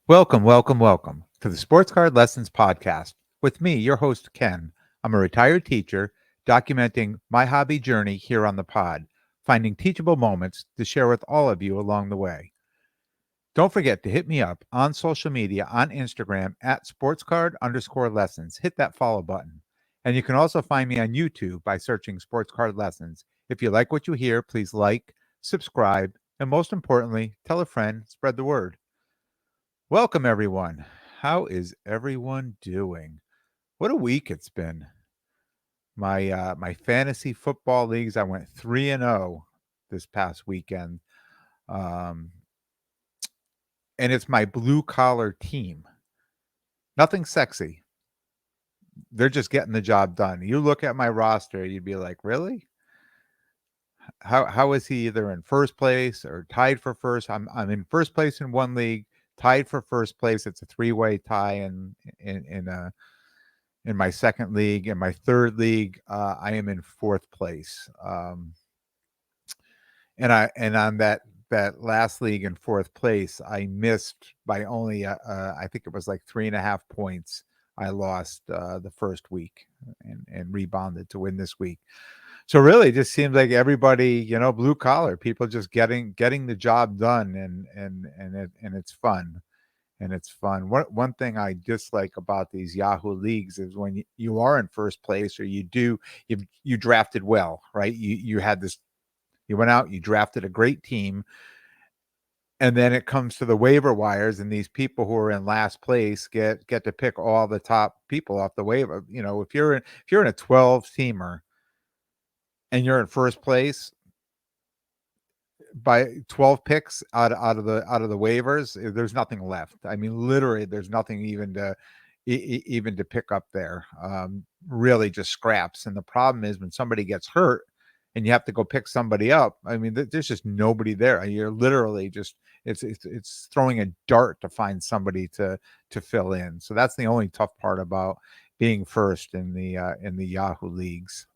Welcome to the Sports Card Lessons Podcast with me, your host, Ken. I'm a retired teacher documenting my hobby journey here on the pod, finding teachable moments to share with all of you along the way. Don't forget to hit me up on social media on Instagram at sportscard_lessons. Hit that follow button. And you can also find me on YouTube by searching Sports Card Lessons. If you like what you hear, please like, subscribe, and most importantly, tell a friend, spread the word. Welcome, everyone. How is everyone doing? What a week it's been. My fantasy football leagues, I went 3-0 this past weekend. Um, and it's my blue collar team. Nothing sexy. They're just getting the job done. You look at my roster, you'd be like, really? How is he either in first place or tied for first? I'm in first place in one league, tied for first place. It's a three-way tie in my second league. In my third league, I am in fourth place. And on that last league in fourth place, I missed by only I think it was like 3.5 points. I lost the first week and rebounded to win this week. So really, it just seems like everybody, blue collar people, just getting the job done, and it's fun. And it's fun. One thing I dislike about these Yahoo leagues is when you are in first place, or you drafted well, right? You went out, you drafted a great team, and then it comes to the waiver wires, and these people who are in last place get to pick all the top people off the waiver. If you're in a 12 teamer and you're in first place by 12 picks out of the waivers, there's nothing left. I mean, literally, there's nothing even to pick up there. Really, just scraps. And the problem is when somebody gets hurt and you have to go pick somebody up. I mean, there's just nobody there. You're literally just it's throwing a dart to find somebody to fill in. So that's the only tough part about being first in the Yahoo leagues.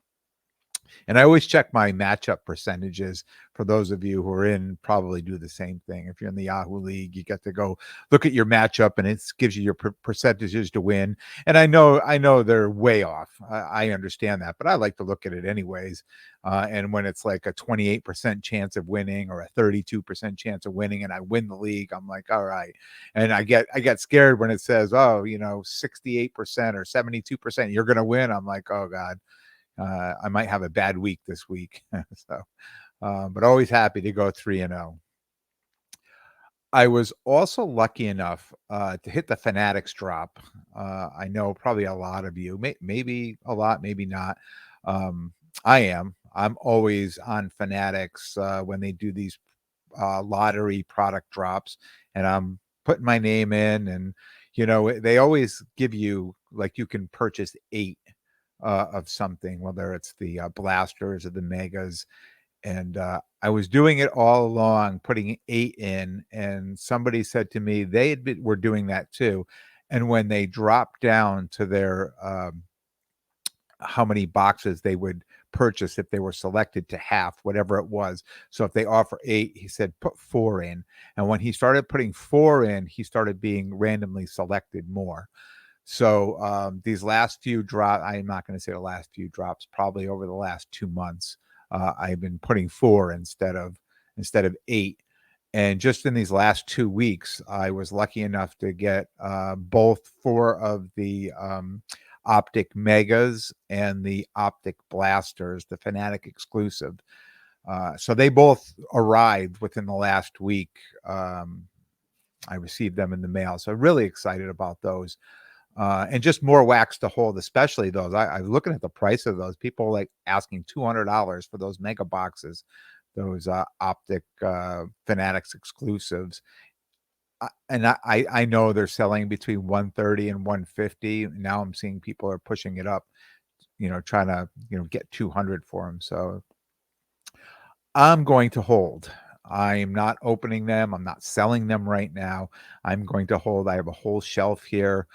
And I always check my matchup percentages. For those of you who are in, probably do the same thing. If you're in the Yahoo League, you get to go look at your matchup, and it gives you your percentages to win. And I know they're way off. I understand that, but I like to look at it anyways. And when it's like a 28% chance of winning or a 32% chance of winning, and I win the league, I'm like, all right. And I get scared when it says, oh, 68% or 72%, you're going to win. I'm like, oh God. I might have a bad week this week. But always happy to go 3-0. I was also lucky enough to hit the Fanatics drop. I know probably a lot of you, maybe a lot, maybe not. I am. I'm always on Fanatics when they do these lottery product drops, and I'm putting my name in. And they always give you, like, you can purchase 8 of something, whether it's the blasters or the megas. And I was doing it all along, putting 8 in, and somebody said to me were doing that too. And when they dropped down to their how many boxes they would purchase if they were selected to half, whatever it was. So if they offer 8, he said put 4 in. And when he started putting 4 in, he started being randomly selected more. So these last few drops, I'm not going to say the last few drops, probably over the last 2 months, I've been putting 4 instead of 8. And just in these last 2 weeks, I was lucky enough to get both 4 of the Optic Megas and the Optic Blasters, the Fanatic exclusive. So they both arrived within the last week. I received them in the mail. So really excited about those. And just more wax to hold, especially those. I'm looking at the price of those. People like asking $200 for those mega boxes, those Optic Fanatics exclusives. And I know they're selling between 130 and 150. Now I'm seeing people are pushing it up, trying to get 200 for them. So I'm going to hold. I'm not opening them. I'm not selling them right now. I'm going to hold. I have a whole shelf here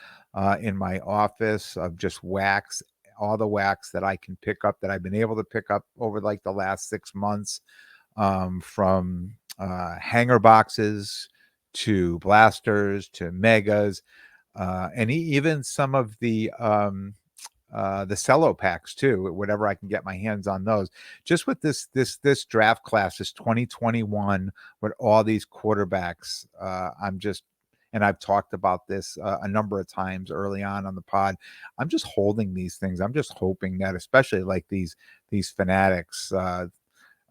in my office of just wax, all the wax that I can pick up, that I've been able to pick up over like the last 6 months, from hanger boxes to blasters to megas, and even some of the cello packs too, whatever I can get my hands on those. Just with this draft class, this 2021, with all these quarterbacks, I'm just, and I've talked about this a number of times early on the pod. I'm just holding these things. I'm just hoping that, especially like these fanatics,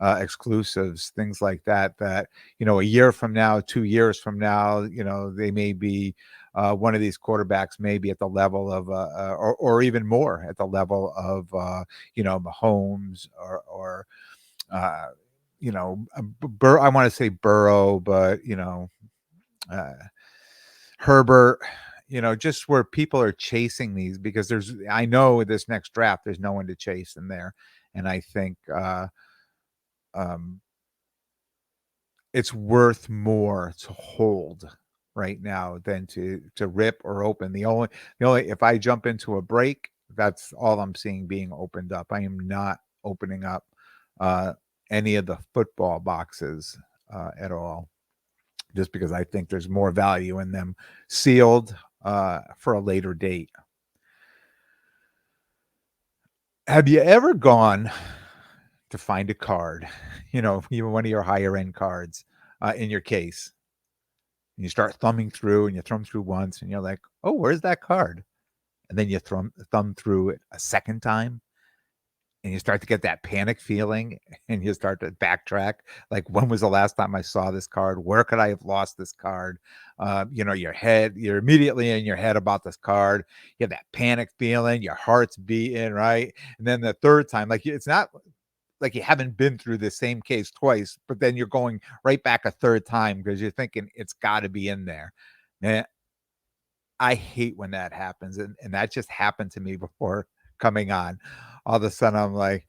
exclusives, things like that, that, a year from now, 2 years from now, they may be, one of these quarterbacks may be at the level of, or even more at the level of, Mahomes or uh, I want to say Burrow, but, uh, Herbert, just where people are chasing these, because I know this next draft, there's no one to chase in there. And I think, um, it's worth more to hold right now than to rip or open. The only if I jump into a break, that's all I'm seeing being opened up. I am not opening up uh, any of the football boxes at all, just because I think there's more value in them sealed for a later date. Have you ever gone to find a card, even one of your higher end cards in your case? And you start thumbing through and you thumb through once and you're like, "Oh, where's that card?" And then you thumb through it a second time and you start to get that panic feeling and you start to backtrack. Like, when was the last time I saw this card? Where could I have lost this card? You're immediately in your head about this card. You have that panic feeling, your heart's beating, right? And then the third time, like, it's not like you haven't been through the same case twice, but then you're going right back a third time because you're thinking it's got to be in there. Man, I hate when that happens, and that just happened to me before coming on. All of a sudden, I'm like,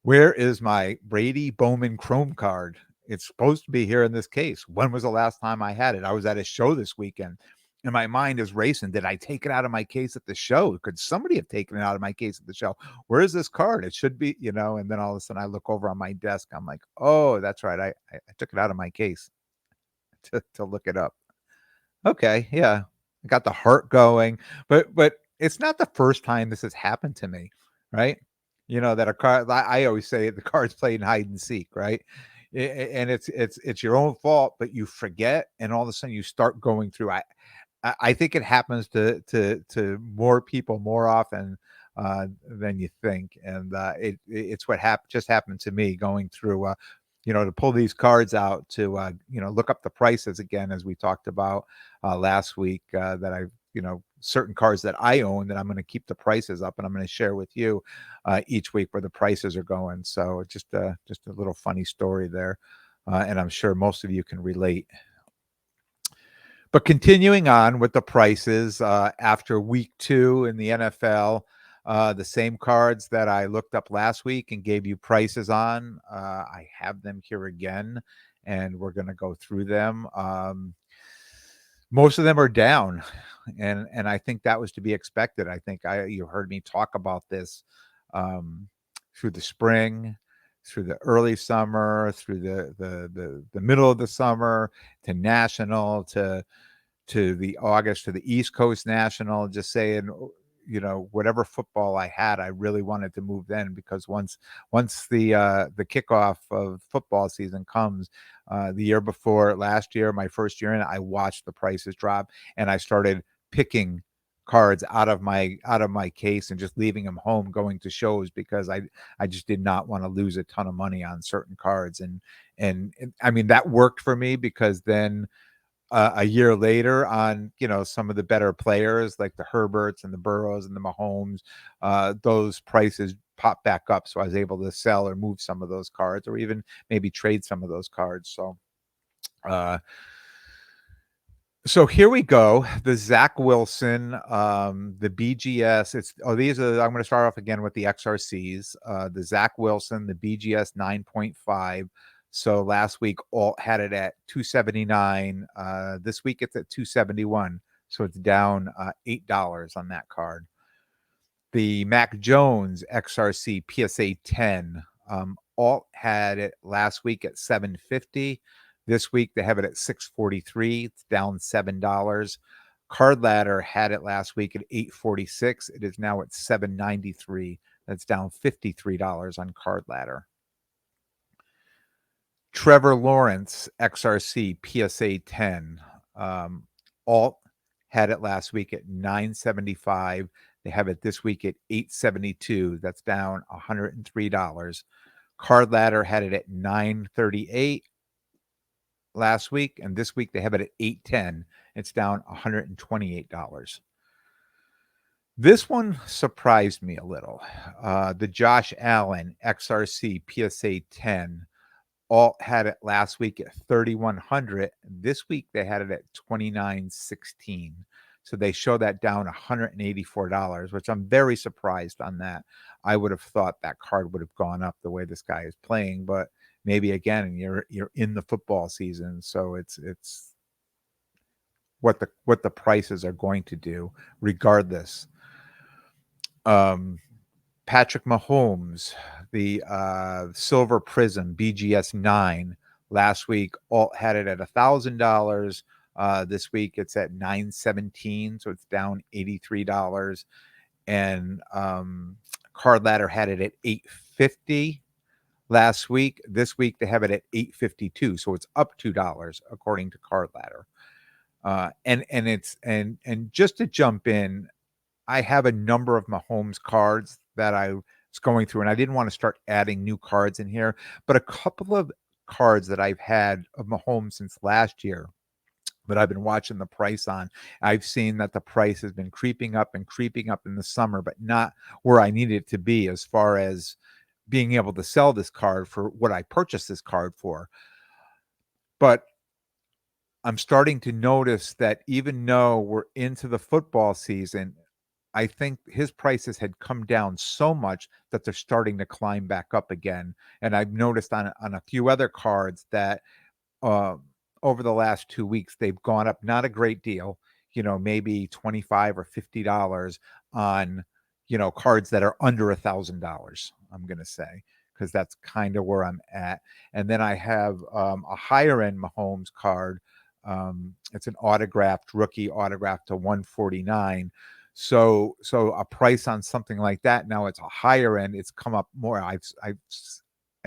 "Where is my Brady Bowman Chrome card? It's supposed to be here in this case. When was the last time I had it? I was at a show this weekend." And my mind is racing. Did I take it out of my case at the show? Could somebody have taken it out of my case at the show? Where is this card? It should be, and then all of a sudden I look over on my desk. I'm like, "Oh, that's right. I took it out of my case to look it up." Okay, yeah. I got the heart going, but it's not the first time this has happened to me, right? That a card, I always say the card's playing hide and seek, right? And it's your own fault, but you forget, and all of a sudden you start going through. I think it happens to more people more often than you think, and it's what just happened to me going through. To pull these cards out to look up the prices again, as we talked about last week, that I certain cards that I own, that I'm going to keep the prices up, and I'm going to share with you each week where the prices are going. So just a little funny story there, and I'm sure most of you can relate. But continuing on with the prices, after week 2 in the NFL, the same cards that I looked up last week and gave you prices on, I have them here again, and we're going to go through them. Most of them are down, and I think that was to be expected. I think you heard me talk about this um, through the spring, through the early summer, through the middle of the summer, to national, to the August, to the East Coast National, just saying, whatever football I had, I really wanted to move then, because once the kickoff of football season comes, the year before last year, my first year in, I watched the prices drop, and I started picking cards out of my case and just leaving them home, going to shows, because I just did not want to lose a ton of money on certain cards. And I mean, that worked for me, because then a year later, on some of the better players like the Herberts and the Burrows and the Mahomes, those prices pop back up, so I was able to sell or move some of those cards, or even maybe trade some of those cards. Uh, so here we go. The Zach Wilson, the BGS. I'm going to start off again with the XRCs. The Zach Wilson, the BGS 9.5. So last week Alt had it at 279. This week it's at 271. So it's down $8 on that card. The Mac Jones XRC PSA 10. Alt had it last week at 750. This week they have it at 643. It's down $7. Card Ladder had it last week at 846. It is now at 793. That's down $53 on Card Ladder. Trevor Lawrence XRC PSA 10. Alt had it last week at 975. They have it this week at 872. That's down $103. Card Ladder had it at 938 last week, and this week they have it at 810. It's down $128. This one surprised me a little. The Josh Allen XRC PSA 10. Alt had it last week at 3,100. This week they had it at 2,916. So they show that down $184, which I'm very surprised on that. I would have thought that card would have gone up the way this guy is playing, but maybe again you're in the football season, so it's what the prices are going to do regardless. Patrick Mahomes, the Silver Prism BGS 9 last week, Alt had it at $1,000. This week it's at $917, so it's down $83. And Card Ladder had it at $850 last week. This week they have it at $852, so it's up $2 according to Card Ladder. And just to jump in, I have a number of Mahomes cards that I was going through, and I didn't want to start adding new cards in here, but a couple of cards that I've had of Mahomes since last year that I've been watching the price on. I've seen that the price has been creeping up in the summer, but not where I need it to be as far as being able to sell this card for what I purchased this card for. But I'm starting to notice that even though we're into the football season, I think his prices had come down so much that they're starting to climb back up again. And I've noticed on a few other cards that over the last 2 weeks, they've gone up not a great deal, maybe $25 or $50 on, cards that are under $1,000, I'm going to say, because that's kind of where I'm at. And then I have a higher end Mahomes card. It's an autographed rookie autographed to 149. So a price on something like that, now it's a higher end. It's come up more. I've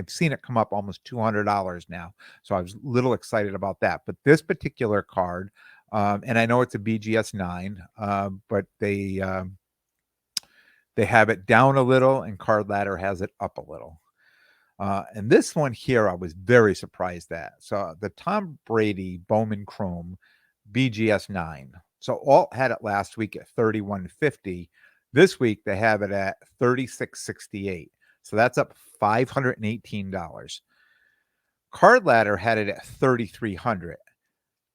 seen it come up almost $200 now. So I was a little excited about that. But this particular card, and I know it's a BGS 9, but they have it down a little, and Card Ladder has it up a little. And this one here, I was very surprised at. So the Tom Brady Bowman Chrome BGS 9. So Alt had it last week at 3,150. This week they have it at 3,668. So that's up $518. Card Ladder had it at 3,300.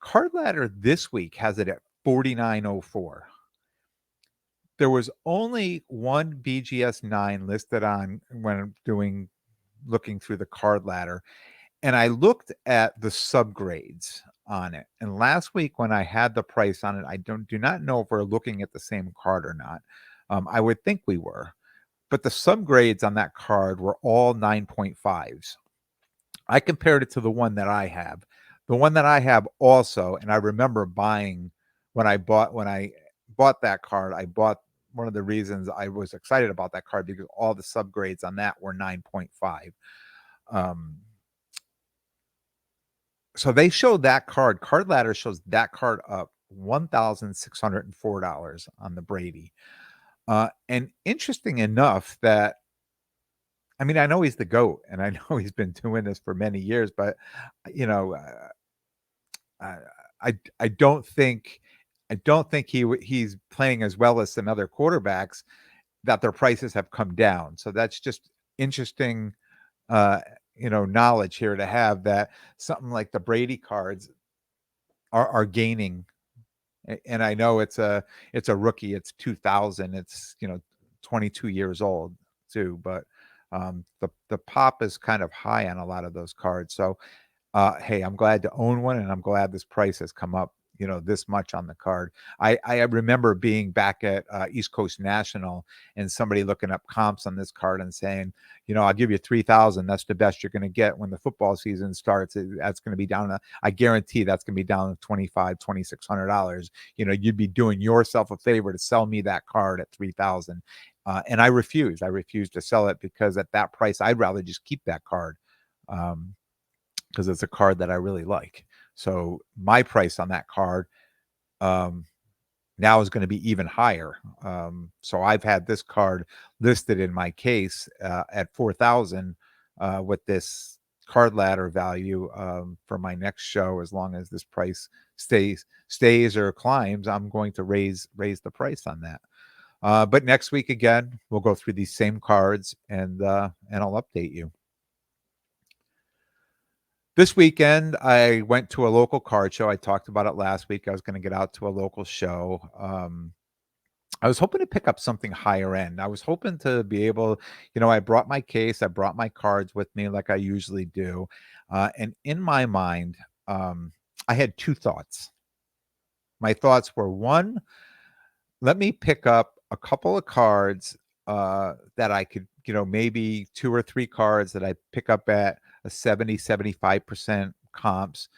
Card Ladder this week has it at 4,904. There was only one BGS 9 listed on when I'm looking through the Card Ladder, and I looked at the subgrades on it. And last week when I had the price on it, I do not know if we're looking at the same card or not. I would think we were, but the subgrades on that card were all 9.5s. I compared it to the one that I have. The one that I have also, and I remember buying when I bought that card, I bought one of the reasons I was excited about that card because all the subgrades on that were 9.5. So they showed that card. Card Ladder shows that card up $1,604 on the Brady. And interesting enough that, I mean, I know he's the GOAT, and I know he's been doing this for many years, but I don't think he's playing as well as some other quarterbacks that their prices have come down. So that's just interesting. Knowledge here to have that something like the Brady cards are gaining. And I know it's a rookie. It's 2000. It's 22 years old too. But the pop is kind of high on a lot of those cards. So hey, I'm glad to own one, and I'm glad this price has come up this much on the card. I remember being back at East Coast National and somebody looking up comps on this card and saying, I'll give you 3,000. That's the best you're going to get when the football season starts. That's going to be down. I guarantee that's going to be down to $2,500, $2,600. You'd be doing yourself a favor to sell me that card at 3,000. And I refused. I refused to sell it because at that price, I'd rather just keep that card. Because it's a card that I really like. So my price on that card now is going to be even higher. So I've had this card listed in my case at 4,000 with this card ladder value for my next show. As long as this price stays or climbs, I'm going to raise the price on that. But next week again, we'll go through these same cards and I'll update you. This weekend, I went to a local card show. I talked about it last week. I was going to get out to a local show. I was hoping to pick up something higher end. I was hoping to be able, I brought my case, I brought my cards with me like I usually do. And in my mind, I had two thoughts. My thoughts were, one, let me pick up a couple of cards that I could, maybe 2 or 3 cards that I pick up at a 75% comps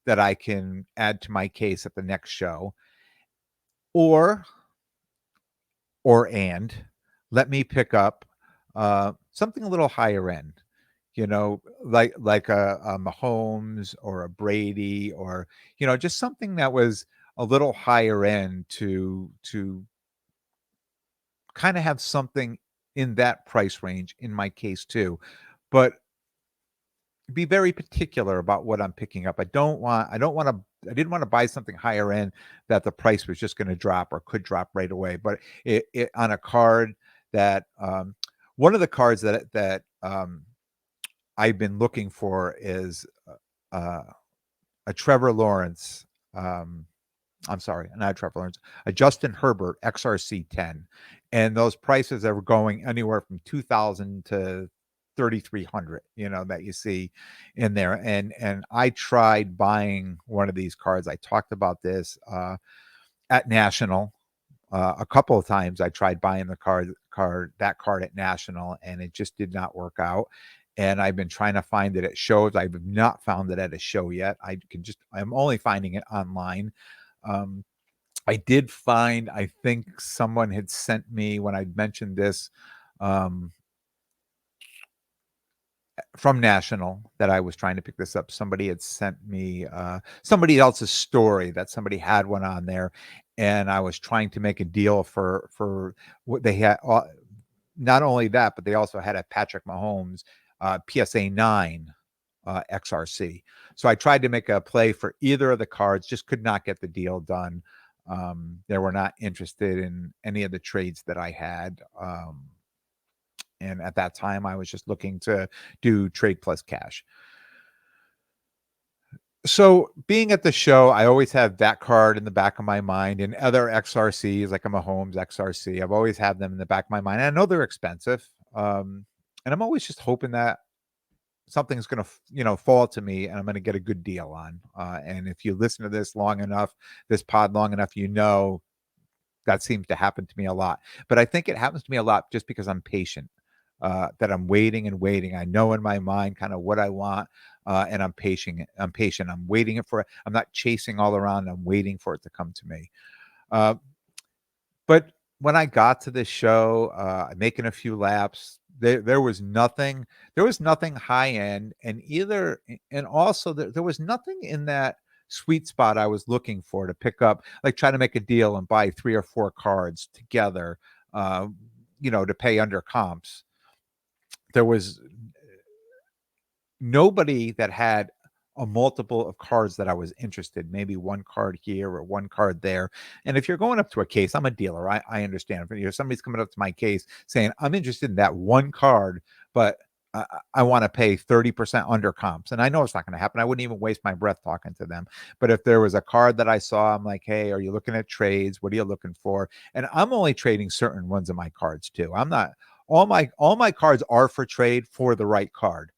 that I can add to my case at the next show. Or let me pick up something a little higher end, like a Mahomes or a Brady, or, just something that was a little higher end to kind of have something in that price range in my case too. But be very particular about what I'm picking up. I didn't want to buy something higher end that the price was just going to drop or could drop right away. But it on a card that one of the cards that I've been looking for is a Trevor Lawrence. I'm sorry, not Trevor Lawrence, a Justin Herbert XRC 10. And those prices are going anywhere from 2,000 to 3,300, that you see in there. And I tried buying one of these cards. I talked about this at National a couple of times. I tried buying that card at National, and it just did not work out. And I've been trying to find it at shows. I've not found it at a show yet. I'm only finding it online. I did find, I think someone had sent me, when I mentioned this, from National, that I was trying to pick this up. Somebody had sent me somebody else's story that somebody had one on there, and I was trying to make a deal for what they had. Not only that, but they also had a Patrick Mahomes PSA 9 XRC. So I tried to make a play for either of the cards, just could not get the deal done. They were not interested in any of the trades that I had. And at that time, I was just looking to do trade plus cash. So being at the show, I always have that card in the back of my mind, and other XRCs like a Mahomes XRC. I've always had them in the back of my mind. And I know they're expensive. And I'm always just hoping that something's going to, fall to me and I'm going to get a good deal on. And if you listen to this pod long enough, that seems to happen to me a lot. But I think it happens to me a lot just because I'm patient, that I'm waiting and waiting. I know in my mind kind of what I want, and I'm patient. I'm waiting for it. I'm not chasing all around. I'm waiting for it to come to me. But when I got to this show, making a few laps, there was nothing high end, and also there was nothing in that sweet spot I was looking for to pick up, like try to make a deal and buy 3 or 4 cards together, to pay under comps. There was nobody that had a multiple of cards that I was interested, maybe one card here or one card there. And if you're going up to a case, I'm a dealer. I understand. If somebody's coming up to my case saying, I'm interested in that one card, but I want to pay 30% under comps. And I know it's not going to happen. I wouldn't even waste my breath talking to them. But if there was a card that I saw, I'm like, hey, are you looking at trades? What are you looking for? And I'm only trading certain ones of my cards too. I'm not, all my cards are for trade for the right card.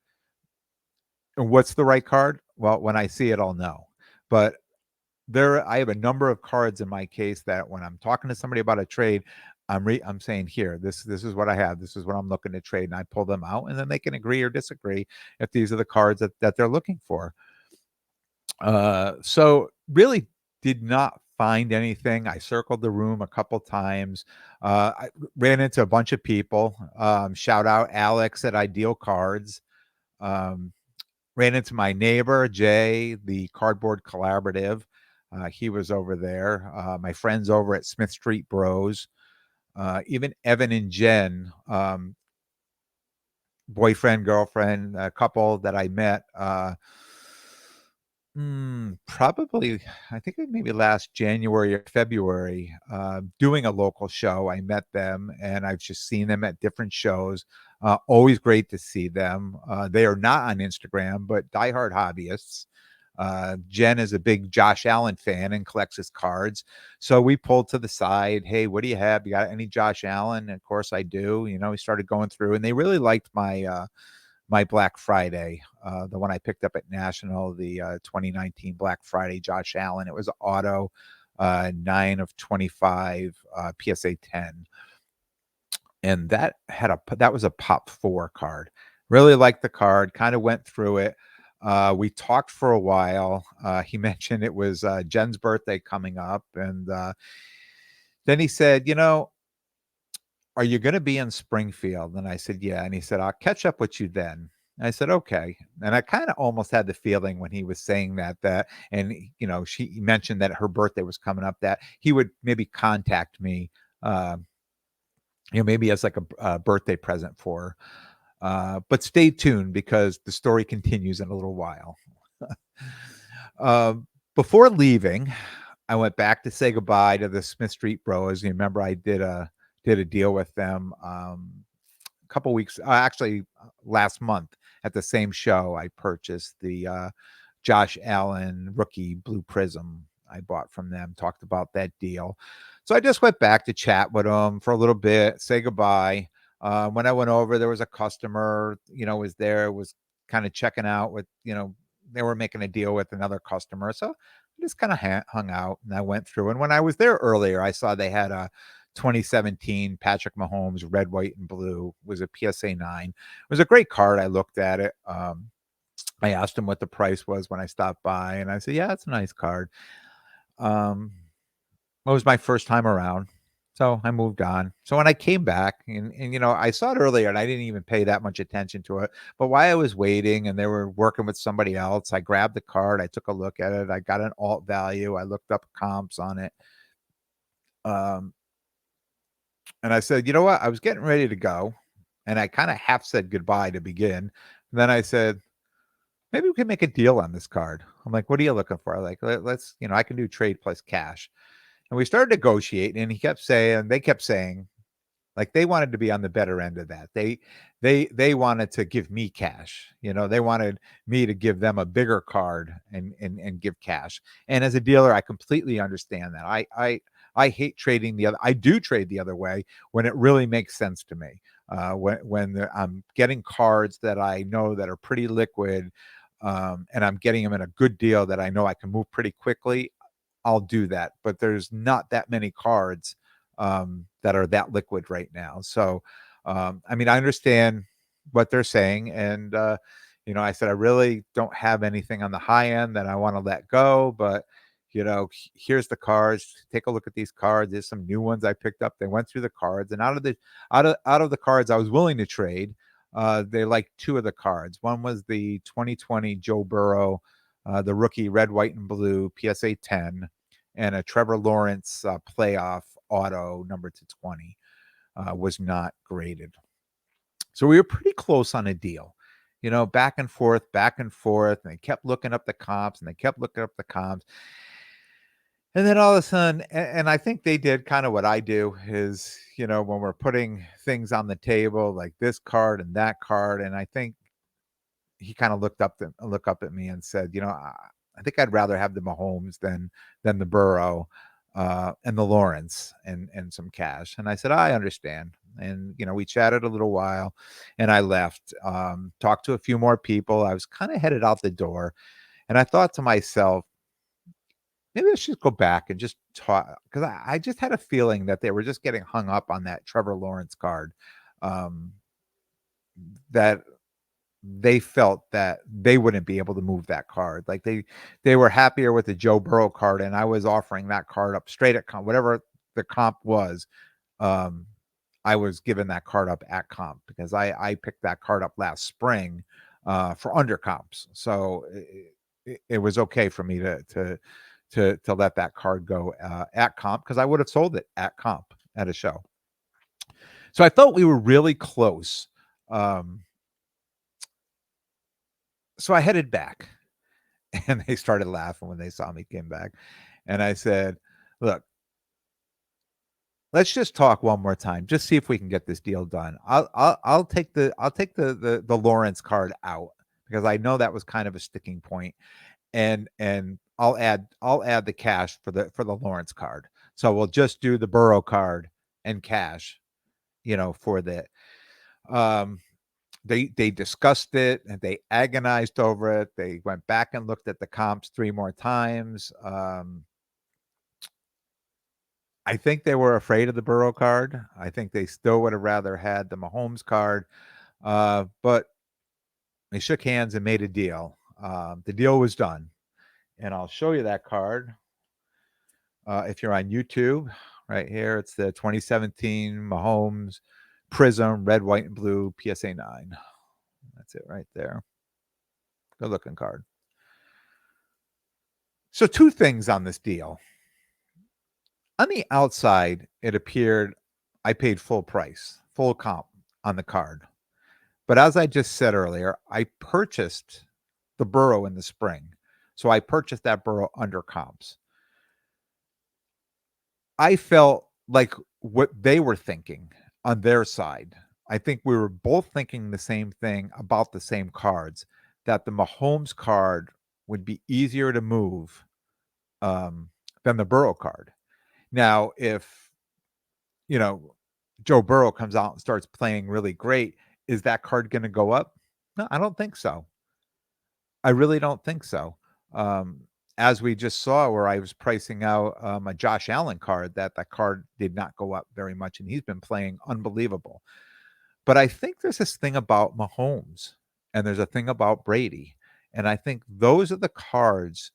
And what's the right card? Well, when I see it, I'll know. But I have a number of cards in my case that when I'm talking to somebody about a trade, I'm saying, "Here, this is what I have. This is what I'm looking to trade," and I pull them out, and then they can agree or disagree if these are the cards that they're looking for. So really did not find anything. I circled the room a couple times. I ran into a bunch of people. Shout out Alex at Ideal Cards. Um, Ran into my neighbor, Jay, the Cardboard Collaborative. He was over there. My friends over at Smith Street Bros. Even Evan and Jen, boyfriend, girlfriend, a couple that I met. Probably, I think it maybe last January or February, doing a local show. I met them and I've just seen them at different shows. Always great to see them. They are not on Instagram, but diehard hobbyists. Jen is a big Josh Allen fan and collects his cards. So we pulled to the side. Hey, what do you have? You got any Josh Allen? And of course I do. We started going through and they really liked my Black Friday, the one I picked up at National, the 2019 Black Friday Josh Allen. It was auto, 9 of 25, PSA 10. And that was a pop 4 card. Really liked the card, kind of went through it. We talked for a while. He mentioned it was Jen's birthday coming up. And then he said, are you going to be in Springfield? And I said, yeah. And he said, I'll catch up with you then. And I said, okay. And I kind of almost had the feeling when he was saying and she mentioned that her birthday was coming up, that he would maybe contact me, maybe as like a birthday present for her. But stay tuned because the story continues in a little while. Before leaving, I went back to say goodbye to the Smith Street Bros. You remember I did a deal with them a couple weeks, actually last month at the same show. I purchased the Josh Allen rookie Blue Prism. I bought from them, talked about that deal. So I just went back to chat with them for a little bit, say goodbye. When I went over, there was a customer, was there, was kind of checking out with, they were making a deal with another customer. So I just kind of hung out and I went through. And when I was there earlier, I saw they had a 2017 Patrick Mahomes red, white, and blue. Was a PSA 9. It was a great card. I looked at it. I asked him what the price was when I stopped by, and I said, "Yeah, it's a nice card." It was my first time around, so I moved on. So when I came back, and I saw it earlier, and I didn't even pay that much attention to it. But while I was waiting, and they were working with somebody else, I grabbed the card. I took a look at it. I got an alt value. I looked up comps on it. And I said, you know what? I was getting ready to go. And I kind of half said goodbye to begin. And then I said, maybe we can make a deal on this card. I'm like, what are you looking for? Like, let's, I can do trade plus cash. And we started negotiating, and they kept saying, like they wanted to be on the better end of that. They wanted to give me cash. They wanted me to give them a bigger card and give cash. And as a dealer, I completely understand that. I hate trading the other. I do trade the other way when it really makes sense to me. I'm getting cards that I know that are pretty liquid, and I'm getting them in a good deal that I know I can move pretty quickly, I'll do that. But there's not that many cards that are that liquid right now. So, I mean, I understand what they're saying. And, I said, I really don't have anything on the high end that I want to let go, but, here's the cards. Take a look at these cards. There's some new ones I picked up. They went through the cards, and out of the cards I was willing to trade, they liked 2 of the cards. One was the 2020 Joe Burrow, the rookie red, white, and blue PSA 10, and a Trevor Lawrence playoff auto number to 20 was not graded. So we were pretty close on a deal, back and forth. And they kept looking up the comps. And then all of a sudden, and I think they did kind of what I do is, when we're putting things on the table, like this card and that card. And I think he kind of look up at me and said, I think I'd rather have the Mahomes than the Burrow and the Lawrence and some cash. And I said, I understand. And, we chatted a little while and I left, talked to a few more people. I was kind of headed out the door and I thought to myself, maybe I should go back and just talk, because I just had a feeling that they were just getting hung up on that Trevor Lawrence card, um, that they felt that they wouldn't be able to move that card. Like, they were happier with the Joe Burrow card, and I was offering that card up straight at comp, whatever the comp was. Um, I was giving that card up at comp because I picked that card up last spring for under comps, so it was okay for me to let that card go at comp, because I would have sold it at comp at a show. So I thought we were really close. Um, so I headed back, and they started laughing when they saw me came back, and I said, "Look, let's just talk one more time. Just see if we can get this deal done. I'll take the Lawrence card out, because I know that was kind of a sticking point, and I'll add the cash for the Lawrence card. So we'll just do the Burrow card and cash, for the um they discussed it and they agonized over it. They went back and looked at the comps 3 more times. I think they were afraid of the Burrow card. I think they still would have rather had the Mahomes card, but they shook hands and made a deal. The deal was done, and I'll show you that card if you're on YouTube. Right here, it's the 2017 Mahomes Prism Red, White, and Blue PSA 9. That's it right there. Good looking card. So, two things on this deal. On the outside, it appeared I paid full price, full comp on the card. But as I just said earlier, I purchased the Burrow in the spring. So I purchased that Burrow under comps. I felt like what they were thinking on their side. I think we were both thinking the same thing about the same cards, that the Mahomes card would be easier to move than the Burrow card. Now, if you know, Joe Burrow comes out and starts playing really great, is that card going to go up? No, I don't think so. I really don't think so. Um, as we just saw, where I was pricing out a Josh Allen card, that card did not go up very much, and he's been playing unbelievable. But I think there's this thing about Mahomes, and there's a thing about Brady, and I think those are the cards.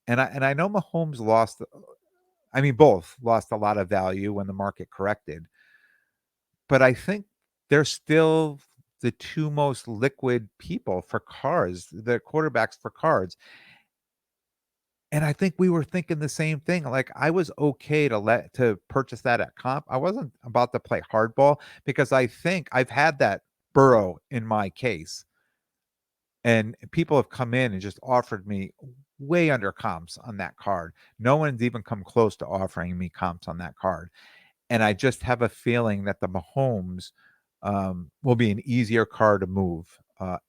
And I know Mahomes lost. I mean, both lost a lot of value when the market corrected, but I think they're still the two most liquid people for cards, the quarterbacks for cards. And I think we were thinking the same thing. Like, I was okay to purchase that at comp. I wasn't about to play hardball, because I think I've had that Burrow in my case, and people have come in and just offered me way under comps on that card. No one's even come close to offering me comps on that card. And I just have a feeling that the Mahomes will be an easier card to move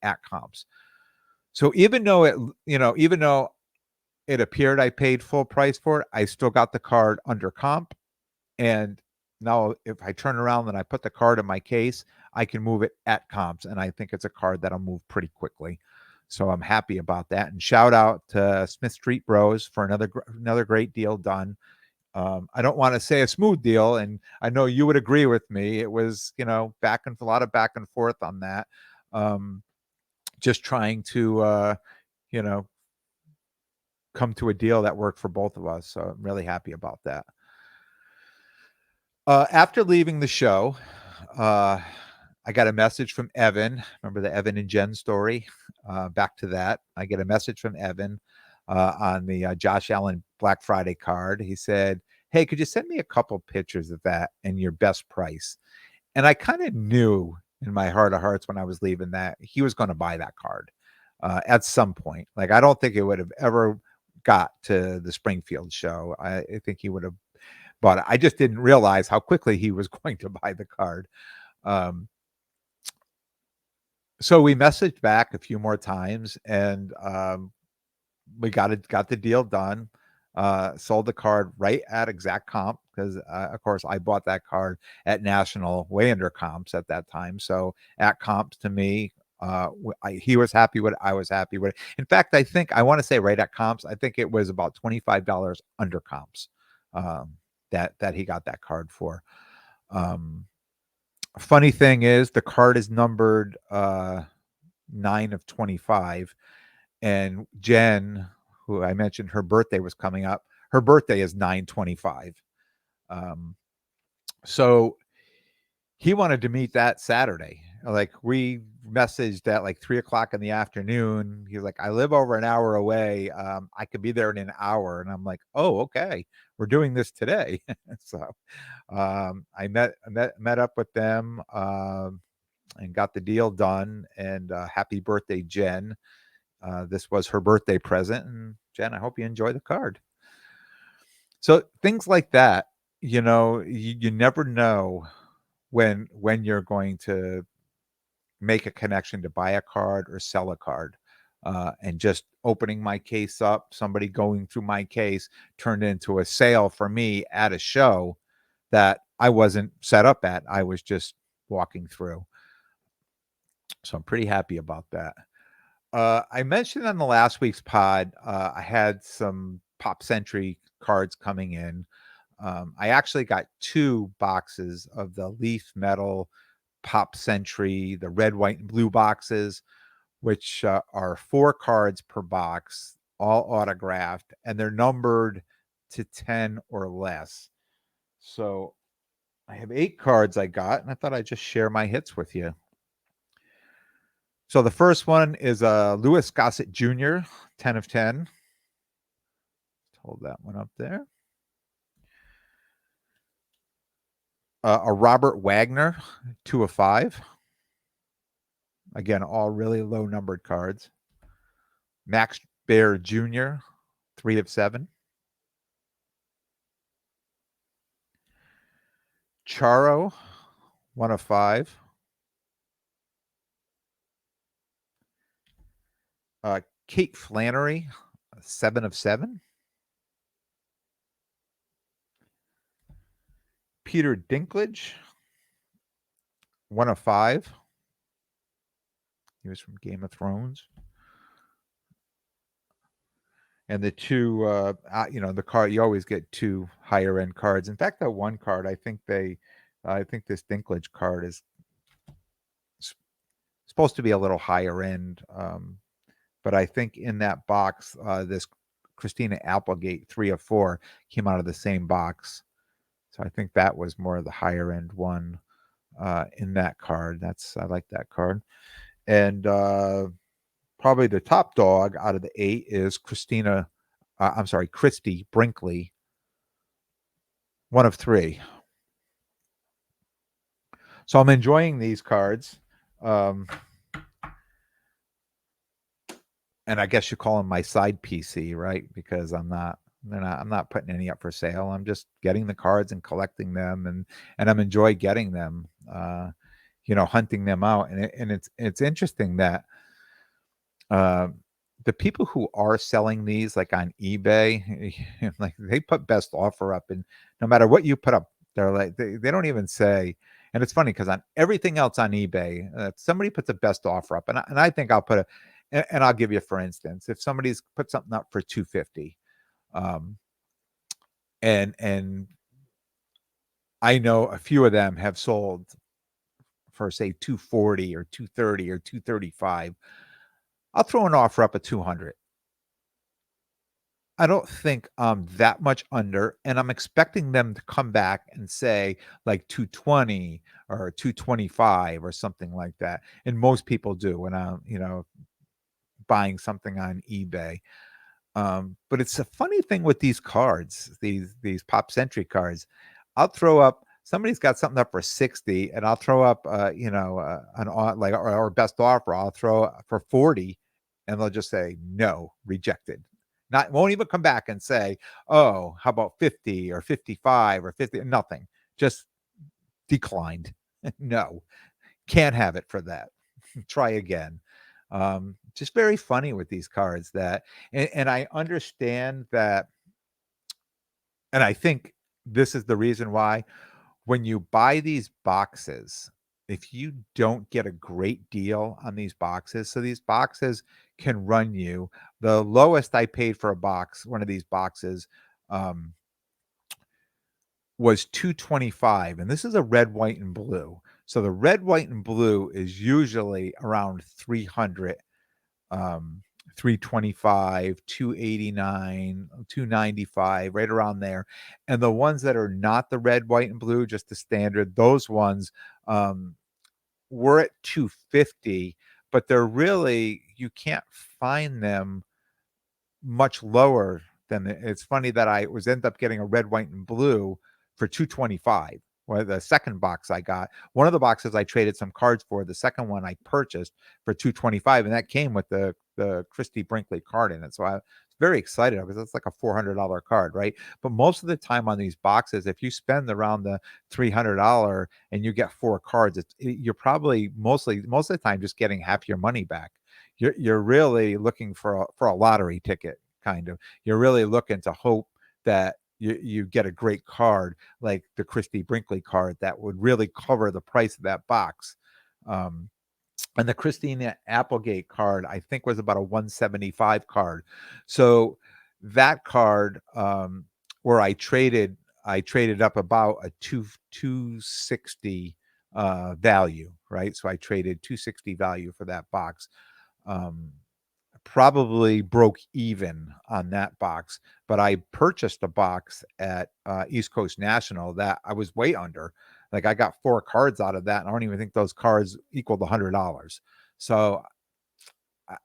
at comps. So even though it appeared I paid full price for it, I still got the card under comp. And now if I turn around and I put the card in my case, I can move it at comps. And I think it's a card that'll move pretty quickly. So I'm happy about that. And shout out to Smith Street Bros for another great deal done. I don't want to say a smooth deal, and I know you would agree with me. It was, a lot of back and forth on that. Just trying to, you know, come to a deal that worked for both of us. So I'm really happy about that. After leaving the show, I got a message from Evan. Remember the Evan and Jen story? Back to that. I get a message from Evan on the Josh Allen Black Friday card. He said, "Hey, could you send me a couple pictures of that and your best price?" And I kind of knew in my heart of hearts when I was leaving that he was going to buy that card at some point. Like, I don't think it would have ever got to the Springfield show. I think he would have bought it. I just didn't realize how quickly he was going to buy the card. Um, so we messaged back a few more times, and we got the deal done. Sold the card right at exact comp, because of course I bought that card at national way under comps at that time. So at comps to me, He was happy with it. I was happy with it. In fact, I want to say right at comps, I think it was about $25 under comps um, that he got that card for. Um, Funny thing is, the card is numbered 9 of 25, and Jen, who I mentioned, her birthday was coming up. Her birthday is 9/25. Um, so he wanted to meet that Saturday. Like, we messaged at like 3 o'clock in the afternoon. He's like, I live over an hour away. I could be there in an hour. And I'm like, oh, okay. We're doing this today. So I met up with them and got the deal done. And happy birthday, Jen. This was her birthday present. And Jen, I hope you enjoy the card. So things like that, you never know when you're going to make a connection to buy a card or sell a card. And just opening my case up, somebody going through my case turned into a sale for me at a show that I wasn't set up at. I was just walking through. So I'm pretty happy about that. I mentioned on the last week's pod, I had some Pop Century cards coming in. I actually got 2 boxes of the Leaf Metal Pop Century, the red, white, and blue boxes, which are 4 cards per box, all autographed, and they're numbered to 10 or less. So I have 8 cards I got, and I thought I'd just share my hits with you. So the first one is Louis Gossett Jr., 10 of 10. Hold that one up there. A Robert Wagner, 2 of 5. Again, all really low numbered cards. Max Baer Jr., 3 of 7. Charo, 1 of 5. Kate Flannery, 7 of 7. Peter Dinklage, 1 of 5. He was from Game of Thrones. And the 2, the card, you always get 2 higher end cards. In fact, that 1 card, I think this Dinklage card is supposed to be a little higher end. But I think in that box, this Christina Applegate, 3 of 4, came out of the same box. So I think that was more of the higher end one in that card. I like that card. And probably the top dog out of the 8 is Christy Brinkley, 1 of 3. So I'm enjoying these cards. And I guess you call them my side PC, right? Because I'm not putting any up for sale. I'm just getting the cards and collecting them, and I'm enjoy getting them, hunting them out. And it's interesting that the people who are selling these, like on eBay, like they put best offer up, and no matter what you put up, they're like they don't even say. And it's funny because on everything else on eBay, somebody puts a best offer up, and I think I'll put and I'll give you, for instance, if somebody's put something up for 250, and I know a few of them have sold for, say, 240 or 230 or 235, I'll throw an offer up at 200. I don't think that much under, and I'm expecting them to come back and say like 220 or 225 or something like that. And most people do when I'm, buying something on eBay. But it's a funny thing with these cards, these Pop Century cards. I'll throw up, somebody's got something up for 60, and I'll throw up like or best offer, I'll throw for 40, and they'll just say no, rejected. Won't even come back and say, oh, how about 50 or 55 or 50? Nothing. Just declined. No, can't have it for that. Try again. Just very funny with these cards and I understand that. And I think this is the reason why when you buy these boxes, if you don't get a great deal on these boxes, so these boxes can run you, the lowest I paid for a box, one of these boxes, um, was 225, and this is a red, white, and blue. So the red, white, and blue is usually around 300, 325, 289, 295, right around there. And the ones that are not the red, white, and blue, just the standard, those ones, um, were at 250, but they're really, you can't find them much lower than it's funny that I was end up getting a red, white, and blue for 225. Well, the second box I got, one of the boxes I traded some cards for, the second one I purchased for 225, and that came with the Christie Brinkley card in it. So I was very excited because it's like a $400 card, right? But most of the time on these boxes, if you spend around the $300 and you get 4 cards, you're probably most of the time just getting half your money back. You're really looking for a lottery ticket, kind of. You're really looking to hope that you get a great card like the Christie Brinkley card that would really cover the price of that box. Um, and the Christina Applegate card, I think, was about a 175 card. So that card, where I traded up about a 260 value, right? So I traded 260 value for that box. Um, Probably broke even on that box, but I purchased a box at East Coast National that I was way under. Like I got 4 cards out of that, and I don't even think those cards equaled $100. So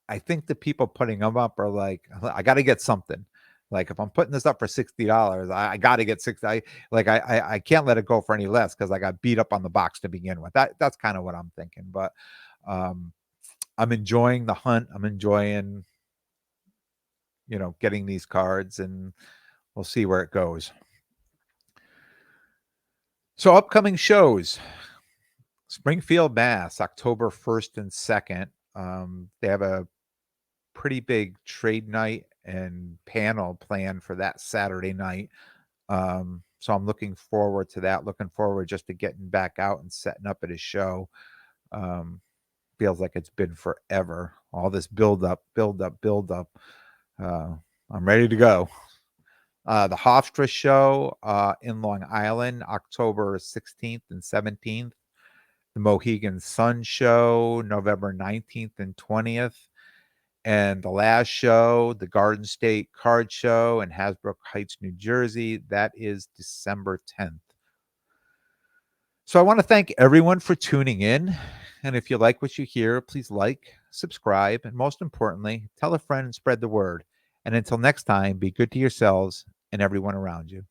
I think the people putting them up are like, I got to get something. Like if I'm putting this up for $60, I got to get 60. I can't let it go for any less because I got beat up on the box to begin with. That's kind of what I'm thinking. But um, I'm enjoying the hunt. I'm enjoying, getting these cards, and we'll see where it goes. So upcoming shows, Springfield, Mass, October 1st and 2nd. They have a pretty big trade night and panel planned for that Saturday night. So I'm looking forward to that. Looking forward just to getting back out and setting up at a show. Um, Feels like it's been forever. All this build up, build up, build up. I'm ready to go. The Hofstra show in Long Island, October 16th and 17th. The Mohegan Sun show, November 19th and 20th. And the last show, the Garden State Card Show in Hasbrook Heights, New Jersey, that is December 10th. So I want to thank everyone for tuning in. And if you like what you hear, please like, subscribe, and most importantly, tell a friend and spread the word. And until next time, be good to yourselves and everyone around you.